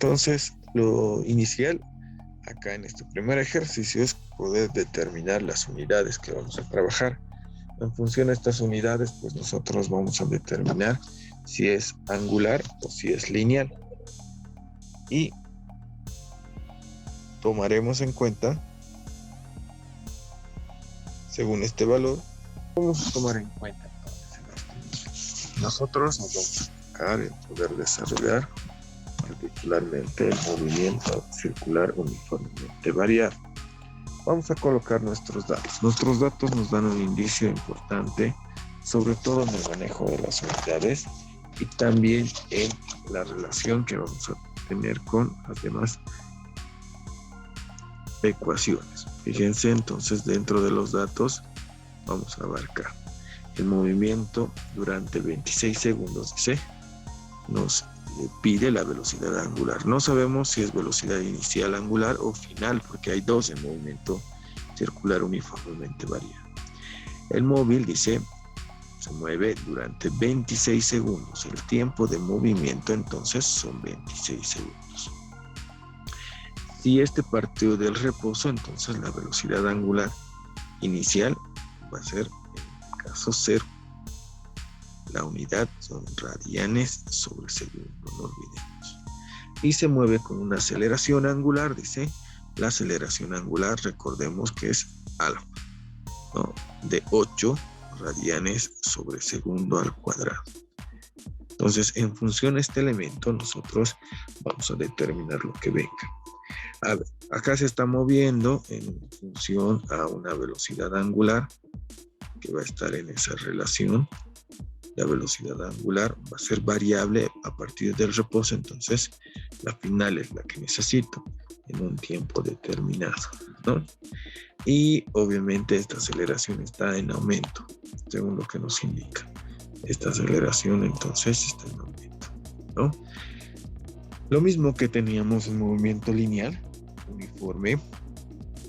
Entonces, lo inicial acá en este primer ejercicio es poder determinar las unidades que vamos a trabajar. En función de estas unidades, pues nosotros vamos a determinar si es angular o si es lineal. Y tomaremos en cuenta, según este valor, vamos a tomar en cuenta entonces nosotros nos vamos a enfocar en poder desarrollar particularmente el movimiento circular uniformemente variable. Vamos a colocar nuestros datos. Nuestros datos nos dan un indicio importante, sobre todo en el manejo de las unidades y también en la relación que vamos a tener con las demás ecuaciones. Fíjense, entonces, dentro de los datos vamos a abarcar el movimiento durante 26 segundos, dice, nos pide la velocidad angular. No sabemos si es velocidad inicial angular o final, porque hay dos en movimiento circular uniformemente variable. El móvil, dice, se mueve durante 26 segundos. El tiempo de movimiento, entonces, son 26 segundos. Si este partió del reposo, entonces la velocidad angular inicial va a ser, en el caso 0. La unidad son radianes sobre segundo, no olvidemos. Y se mueve con una aceleración angular, dice. La aceleración angular, recordemos que es alfa, ¿no? De 8 radianes sobre segundo al cuadrado. Entonces, en función de este elemento, nosotros vamos a determinar lo que venga. A ver, acá se está moviendo en función a una velocidad angular que va a estar en esa relación. La velocidad angular va a ser variable a partir del reposo, entonces la final es la que necesito en un tiempo determinado, ¿no? Y obviamente esta aceleración está en aumento, según lo que nos indica. Esta aceleración entonces está en aumento, ¿no? Lo mismo que teníamos en movimiento lineal, uniforme,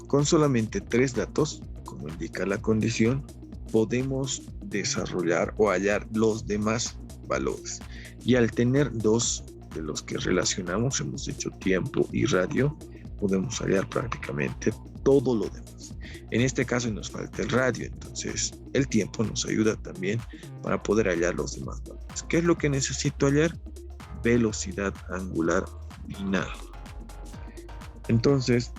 con solamente 3 datos, como indica la condición, podemos desarrollar o hallar los demás valores. Y al tener 2 de los que relacionamos, hemos dicho tiempo y radio, podemos hallar prácticamente todo lo demás. En este caso nos falta el radio, entonces el tiempo nos ayuda también para poder hallar los demás valores. ¿Qué es lo que necesito hallar? Velocidad angular final. Entonces,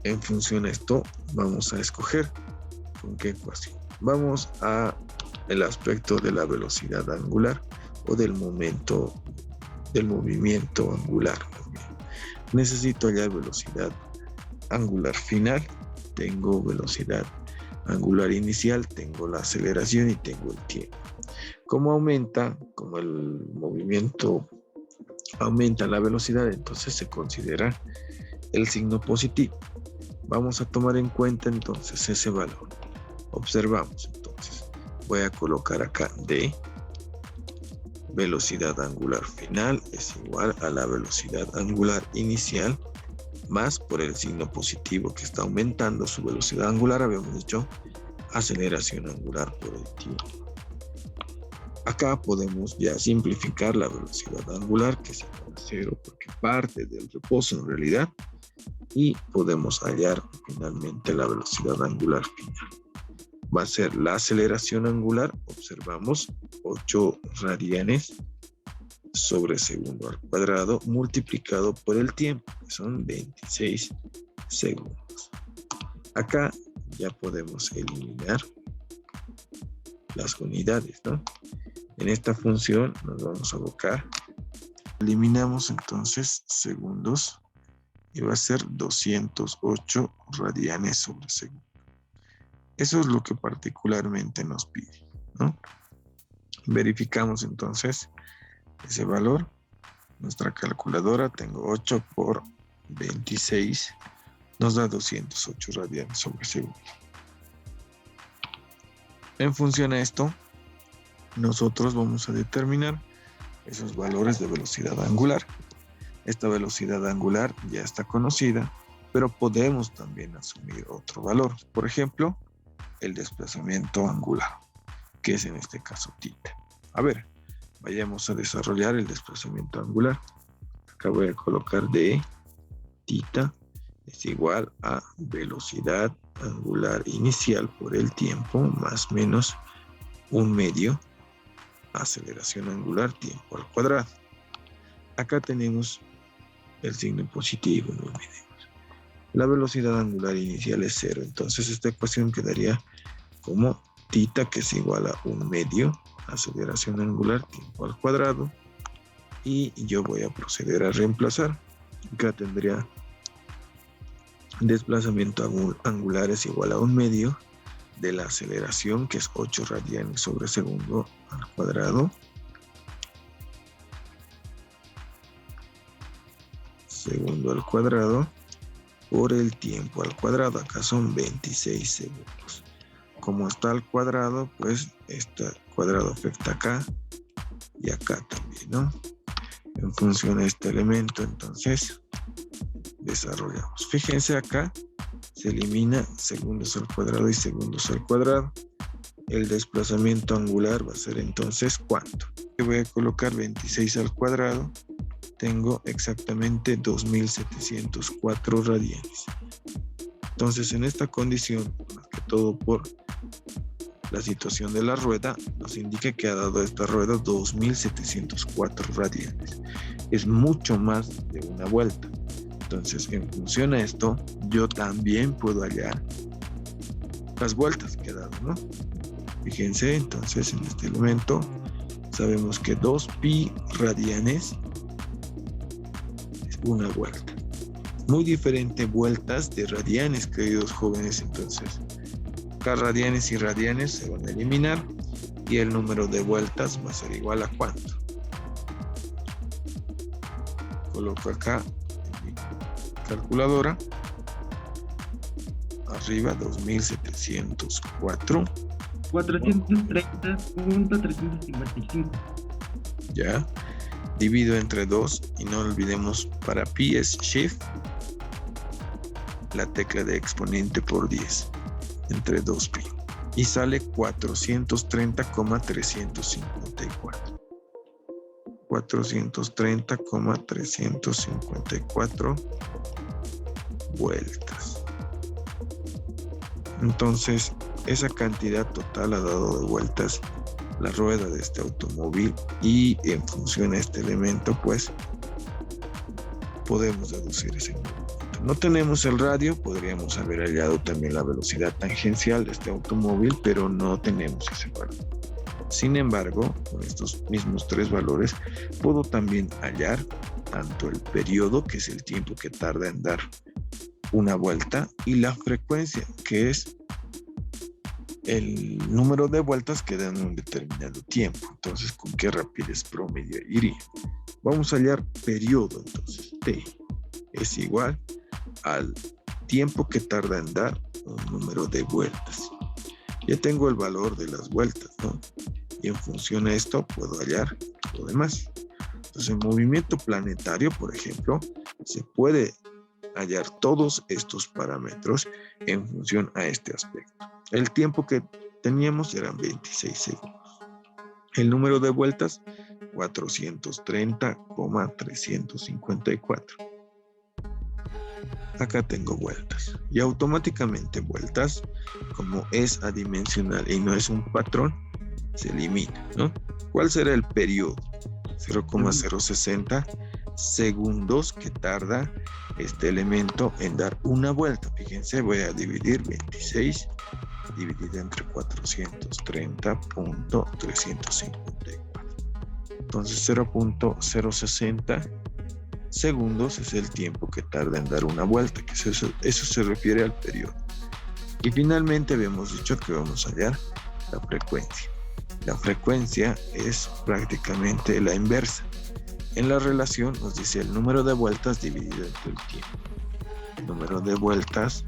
en función de esto, vamos a escoger con qué ecuación. Vamos a el aspecto de la velocidad angular o del momento del movimiento angular. Necesito hallar velocidad angular final, tengo velocidad angular inicial, tengo la aceleración y tengo el tiempo. Como aumenta, como el movimiento aumenta la velocidad, entonces se considera el signo positivo. Vamos a tomar en cuenta entonces ese valor. Observamos entonces. Voy a colocar acá D. Velocidad angular final es igual a la velocidad angular inicial más por el signo positivo que está aumentando su velocidad angular, habíamos dicho aceleración angular por el tiempo. Acá podemos ya simplificar la velocidad angular, que es igual a 0 porque parte del reposo en realidad, y podemos hallar finalmente la velocidad angular final. Va a ser la aceleración angular, observamos 8 radianes sobre segundo al cuadrado multiplicado por el tiempo, que son 26 segundos. Acá ya podemos eliminar las unidades, ¿no? En esta función nos vamos a abocar. Eliminamos entonces segundos y va a ser 208 radianes sobre segundo. Eso es lo que particularmente nos pide, ¿no? Verificamos entonces ese valor. Nuestra calculadora, tengo 8 por 26, nos da 208 radianes sobre segundo. En función a esto, nosotros vamos a determinar esos valores de velocidad angular. Esta velocidad angular ya está conocida, pero podemos también asumir otro valor. Por ejemplo, el desplazamiento angular, que es en este caso θ. A ver, vayamos a desarrollar el desplazamiento angular. Acá voy a colocar d tita es igual a velocidad angular inicial por el tiempo más menos 1/2 aceleración angular tiempo al cuadrado. Acá tenemos el signo positivo, no olvidemos. La velocidad angular inicial es 0, entonces esta ecuación quedaría como tita, que es igual a 1/2 aceleración angular tiempo al cuadrado, y yo voy a proceder a reemplazar. Acá tendría desplazamiento angular es igual a 1/2 de la aceleración, que es 8 radianes sobre segundo al cuadrado, por el tiempo al cuadrado. Acá son 26 segundos. Como está al cuadrado, pues este cuadrado afecta acá y acá también, ¿no? En función de este elemento, entonces desarrollamos. Fíjense acá, se elimina segundos al cuadrado y segundos al cuadrado. El desplazamiento angular va a ser entonces ¿cuánto? Yo voy a colocar 26 al cuadrado. Tengo exactamente 2704 radianes. Entonces, en esta condición, más que todo por la situación de la rueda, nos indica que ha dado esta rueda 2704 radianes. Es mucho más de una vuelta. Entonces, en función a esto, yo también puedo hallar las vueltas que ha dado, ¿no? Fíjense, entonces, en este elemento, sabemos que 2pi radianes es una vuelta. Muy diferente vueltas de radianes, queridos jóvenes. Entonces, acá radianes y radianes se van a eliminar y el número de vueltas va a ser igual a ¿cuánto? Coloco acá en mi calculadora. Arriba 2704. 430.355. Ya. Divido entre 2 y no olvidemos, para pi es shift, la tecla de exponente por 10 entre 2pi y sale 430,354. 430,354 vueltas. Entonces, esa cantidad total ha dado de vueltas la rueda de este automóvil, y en función a este elemento, pues podemos deducir ese movimiento. No tenemos el radio, podríamos haber hallado también la velocidad tangencial de este automóvil, pero no tenemos ese valor. Sin embargo, con estos mismos tres valores, puedo también hallar tanto el periodo, que es el tiempo que tarda en dar una vuelta, y la frecuencia, que es el número de vueltas que dan un determinado tiempo. Entonces, ¿con qué rapidez promedio iría? Vamos a hallar periodo. Entonces, T es igual al tiempo que tarda en dar un número de vueltas. Ya tengo el valor de las vueltas, ¿no? Y en función a esto puedo hallar lo demás. Entonces, en movimiento planetario, por ejemplo, se puede hallar todos estos parámetros en función a este aspecto. El tiempo que teníamos eran 26 segundos. El número de vueltas, 430,354. Acá tengo vueltas. Y automáticamente vueltas, como es adimensional y no es un patrón, se elimina, ¿no? ¿Cuál será el periodo? 0,060 segundos que tarda este elemento en dar una vuelta. Fíjense, voy a dividir 26 dividido entre 430.354. Entonces 0.060 segundos es el tiempo que tarda en dar una vuelta, que eso se refiere al periodo. Y finalmente habíamos dicho que vamos a hallar la frecuencia. La frecuencia es prácticamente la inversa. En la relación nos dice el número de vueltas dividido entre el tiempo. El número de vueltas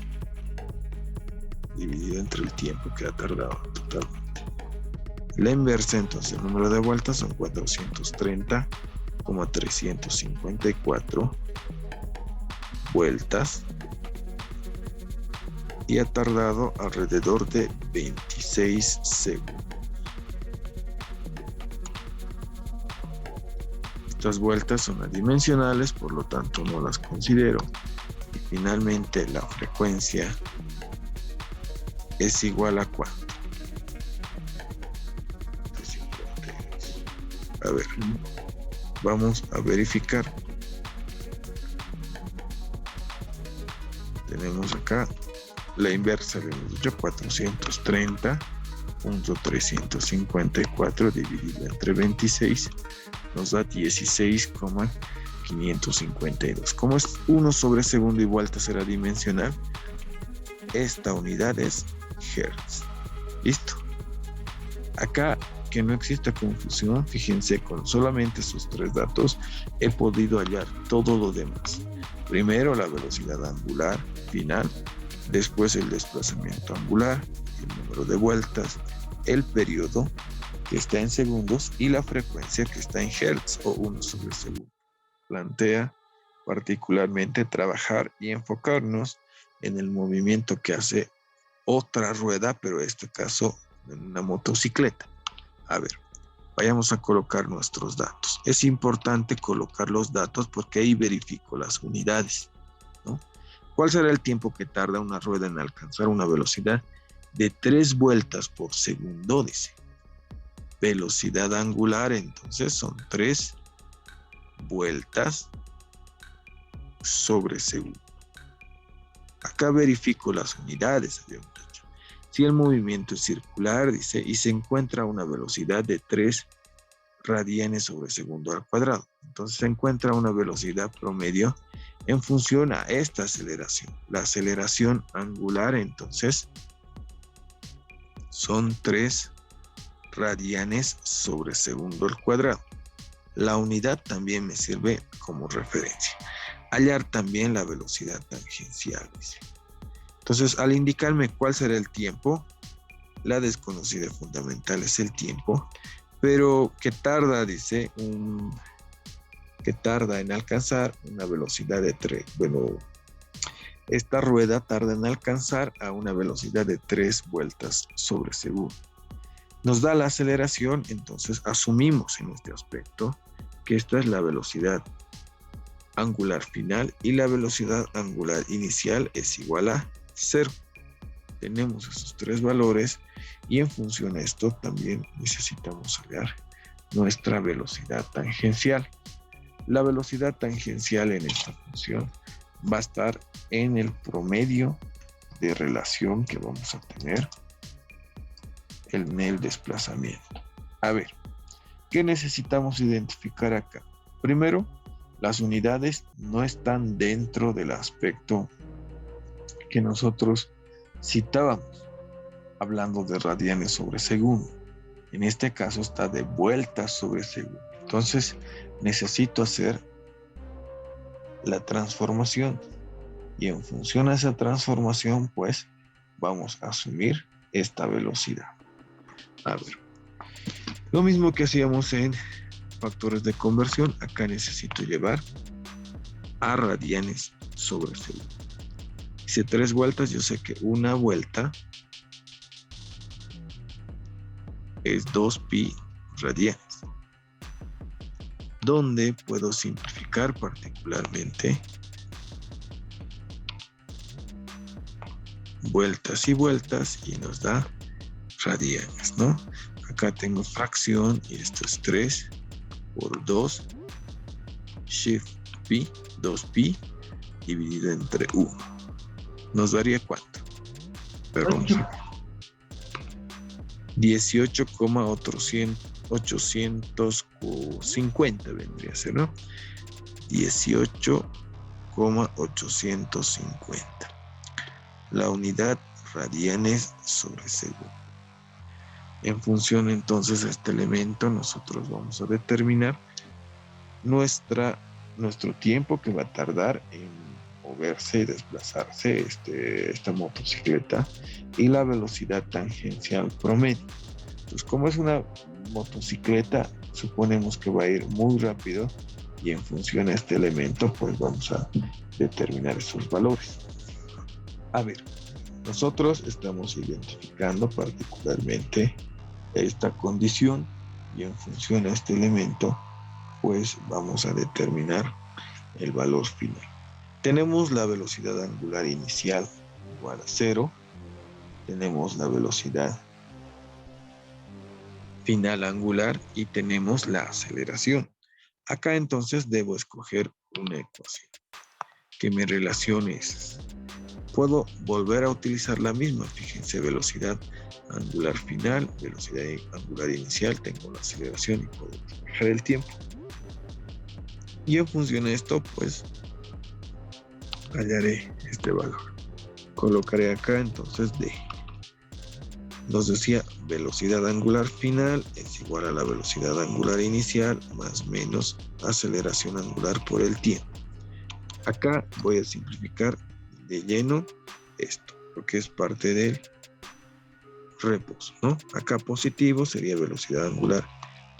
dividido entre el tiempo que ha tardado totalmente. La inversa, entonces, el número de vueltas son 430,354 vueltas y ha tardado alrededor de 26 segundos. Estas vueltas son adimensionales, por lo tanto no las considero. Y finalmente la frecuencia es igual a ¿cuánto? A ver, vamos a verificar. Tenemos acá la inversa de 430.354 dividido entre 26 nos da 16,552. Como es 1 sobre segundo y vuelta será dimensional, esta unidad es Hertz. ¿Listo? Acá, que no exista confusión, fíjense, con solamente esos 3 datos he podido hallar todo lo demás. Primero la velocidad angular final, después el desplazamiento angular, el número de vueltas, el periodo que está en segundos y la frecuencia que está en hertz o 1 sobre segundo. Plantea particularmente trabajar y enfocarnos en el movimiento que hace otra rueda, pero en este caso en una motocicleta. A ver, vayamos a colocar nuestros datos. Es importante colocar los datos porque ahí verifico las unidades, ¿no? ¿Cuál será el tiempo que tarda una rueda en alcanzar una velocidad de 3 vueltas por segundo? Dice. Velocidad angular, entonces son 3 vueltas sobre segundo. Acá verifico las unidades, habíamos dicho. Si el movimiento es circular, dice, y se encuentra a una velocidad de 3 radianes sobre segundo al cuadrado. Entonces se encuentra una velocidad promedio en función a esta aceleración. La aceleración angular, entonces, son 3 radianes sobre segundo al cuadrado. La unidad también me sirve como referencia. Hallar también la velocidad tangencial, dice. Entonces, al indicarme cuál será el tiempo, la desconocida fundamental es el tiempo, pero que tarda, dice, que tarda en alcanzar una velocidad de 3. Bueno, esta rueda tarda en alcanzar a una velocidad de 3 vueltas sobre segundo. Nos da la aceleración, entonces asumimos en este aspecto que esta es la velocidad angular final y la velocidad angular inicial es igual a 0. Tenemos esos 3 valores y en función a esto también necesitamos hallar nuestra velocidad tangencial. La velocidad tangencial en esta función va a estar en el promedio de relación que vamos a tener en el desplazamiento. A ver, ¿qué necesitamos identificar acá? Primero, las unidades no están dentro del aspecto que nosotros citábamos, hablando de radianes sobre segundo. En este caso está de vueltas sobre segundo. Entonces, necesito hacer la transformación y en función a esa transformación, pues, vamos a asumir esta velocidad. A ver, lo mismo que hacíamos en factores de conversión, acá necesito llevar a radianes sobre segundo. Hice 3 vueltas, yo sé que una vuelta es 2pi radianes, donde puedo simplificar particularmente vueltas y vueltas y nos da radianes, ¿no? Acá tengo fracción y esto es 3 por 2 shift pi, 2pi dividido entre 1. ¿Nos daría cuánto? Pero vamos a ver. 18,850 vendría a ser, ¿no? 18,850. La unidad radianes sobre segundo. En función entonces a este elemento, nosotros vamos a determinar nuestro tiempo que va a tardar en moverse y desplazarse esta motocicleta y la velocidad tangencial promedio. Entonces, como es una motocicleta, suponemos que va a ir muy rápido y en función a este elemento, pues vamos a determinar esos valores. A ver, nosotros estamos identificando particularmente esta condición y en función a este elemento pues vamos a determinar el valor final. Tenemos la velocidad angular inicial igual a 0. Tenemos la velocidad final angular y tenemos la aceleración. Acá entonces debo escoger una ecuación que me relacione esas. Puedo volver a utilizar la misma. Fíjense, velocidad angular final, velocidad angular inicial, tengo la aceleración y puedo manejar el tiempo. Y en función de esto, pues hallaré este valor. Colocaré acá entonces D. Nos decía velocidad angular final es igual a la velocidad angular inicial más menos aceleración angular por el tiempo. Acá voy a simplificar de lleno esto, porque es parte del reposo, ¿no? Acá positivo sería velocidad angular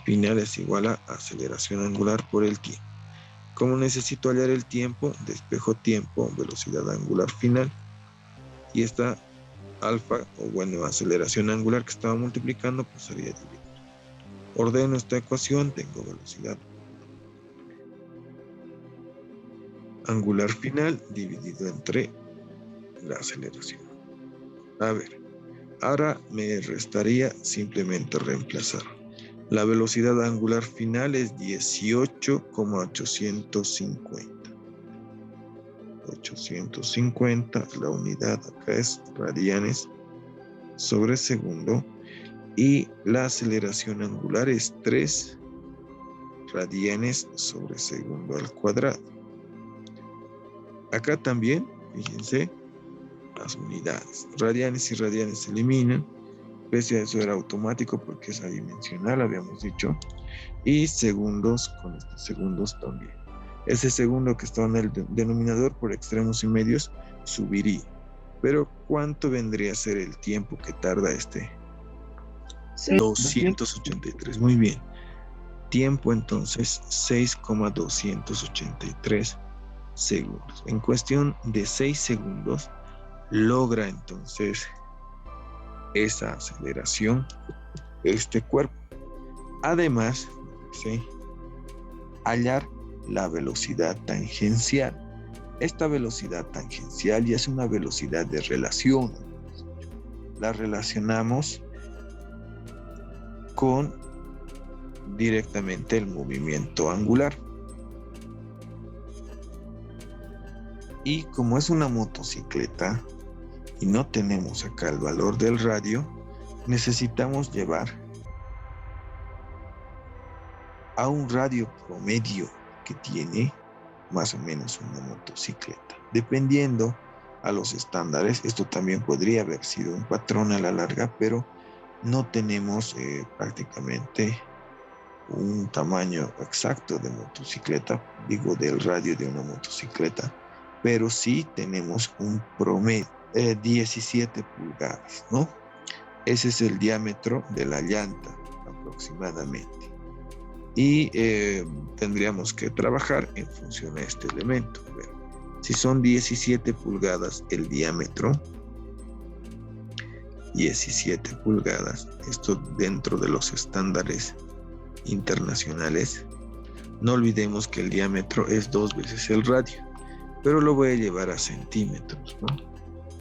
final es igual a aceleración angular por el tiempo. Como necesito hallar el tiempo, despejo tiempo, velocidad angular final, y esta alfa, o bueno, aceleración angular que estaba multiplicando, pues sería dividir. Ordeno esta ecuación, tengo velocidad angular final dividido entre la aceleración. A ver, ahora me restaría simplemente reemplazar. La velocidad angular final es 18,850. 850, la unidad acá es radianes sobre segundo, y la aceleración angular es 3 radianes sobre segundo al cuadrado. Acá también, fíjense, las unidades, radianes y radianes se eliminan, pese a eso era automático porque es adimensional, habíamos dicho, y segundos con estos segundos también. Ese segundo que estaba en el denominador por extremos y medios subiría. Pero ¿cuánto vendría a ser el tiempo que tarda este? 283, muy bien. Tiempo entonces 6,283 segundos. En cuestión de 6 segundos logra entonces esa aceleración este cuerpo. Además, ¿sí?, hallar la velocidad tangencial. Esta velocidad tangencial ya es una velocidad de relación. La relacionamos con directamente el movimiento angular. Y como es una motocicleta y no tenemos acá el valor del radio, necesitamos llevar a un radio promedio que tiene más o menos una motocicleta. Dependiendo a los estándares, esto también podría haber sido un patrón a la larga, pero no tenemos prácticamente un tamaño exacto de motocicleta, digo del radio de una motocicleta, pero sí tenemos un promedio, 17 pulgadas, ¿no? Ese es el diámetro de la llanta aproximadamente. Y tendríamos que trabajar en función a este elemento. Si son 17 pulgadas el diámetro, 17 pulgadas, esto dentro de los estándares internacionales, no olvidemos que el diámetro es 2 veces el radio, pero lo voy a llevar a centímetros, ¿no?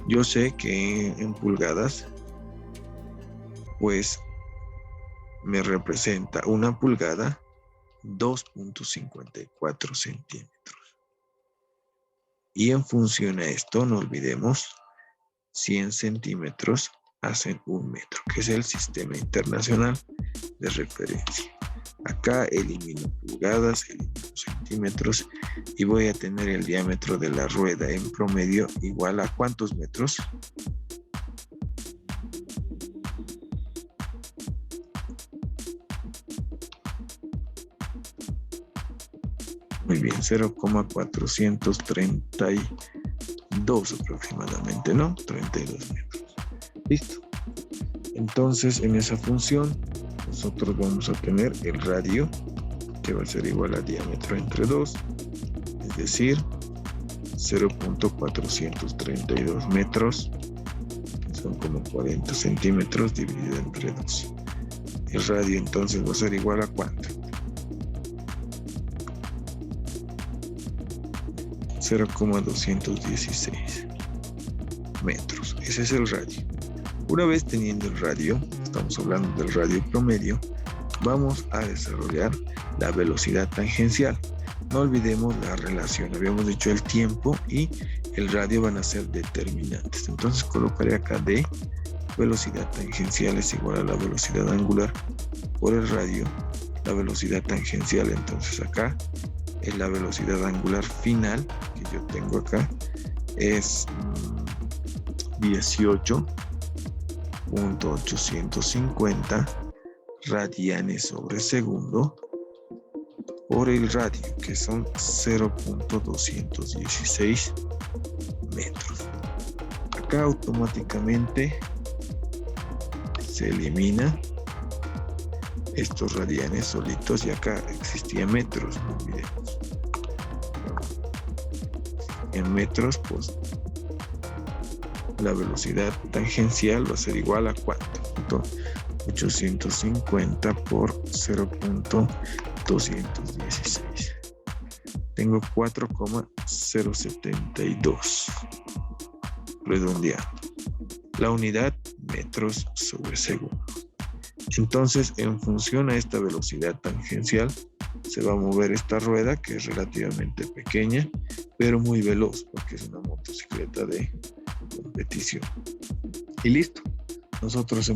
Yo sé que en pulgadas, pues me representa una pulgada 2.54 centímetros. Y en función a esto, no olvidemos, 100 centímetros hacen 1 metro, que es el sistema internacional de referencia. Acá elimino pulgadas, elimino centímetros y voy a tener el diámetro de la rueda en promedio igual a ¿cuántos metros? Muy bien, 0,432 aproximadamente, ¿no? 32 metros. Listo. Entonces, en esa función, nosotros vamos a tener el radio, que va a ser igual a diámetro entre 2, es decir, 0.432 metros, son como 40 centímetros dividido entre 2. El radio entonces va a ser igual a ¿cuánto? 0,216 metros. Ese es el radio. Una vez teniendo el radio, estamos hablando del radio promedio, vamos a desarrollar la velocidad tangencial. No olvidemos la relación. Habíamos dicho el tiempo y el radio van a ser determinantes. Entonces colocaré acá D, velocidad tangencial es igual a la velocidad angular por el radio. La velocidad tangencial, entonces acá es la velocidad angular final que yo tengo acá, es 18.850 radianes sobre segundo por el radio, que son 0.216 metros. Acá automáticamente se elimina estos radianes solitos y acá existía metros, no olvidemos. En metros, pues la velocidad tangencial va a ser igual a ¿cuánto? 850 por 0.216. Tengo 4,072 redondeando. La unidad metros sobre segundo. Entonces, en función a esta velocidad tangencial, se va a mover esta rueda que es relativamente pequeña, pero muy veloz porque es una motocicleta de competición. Y listo. Nosotros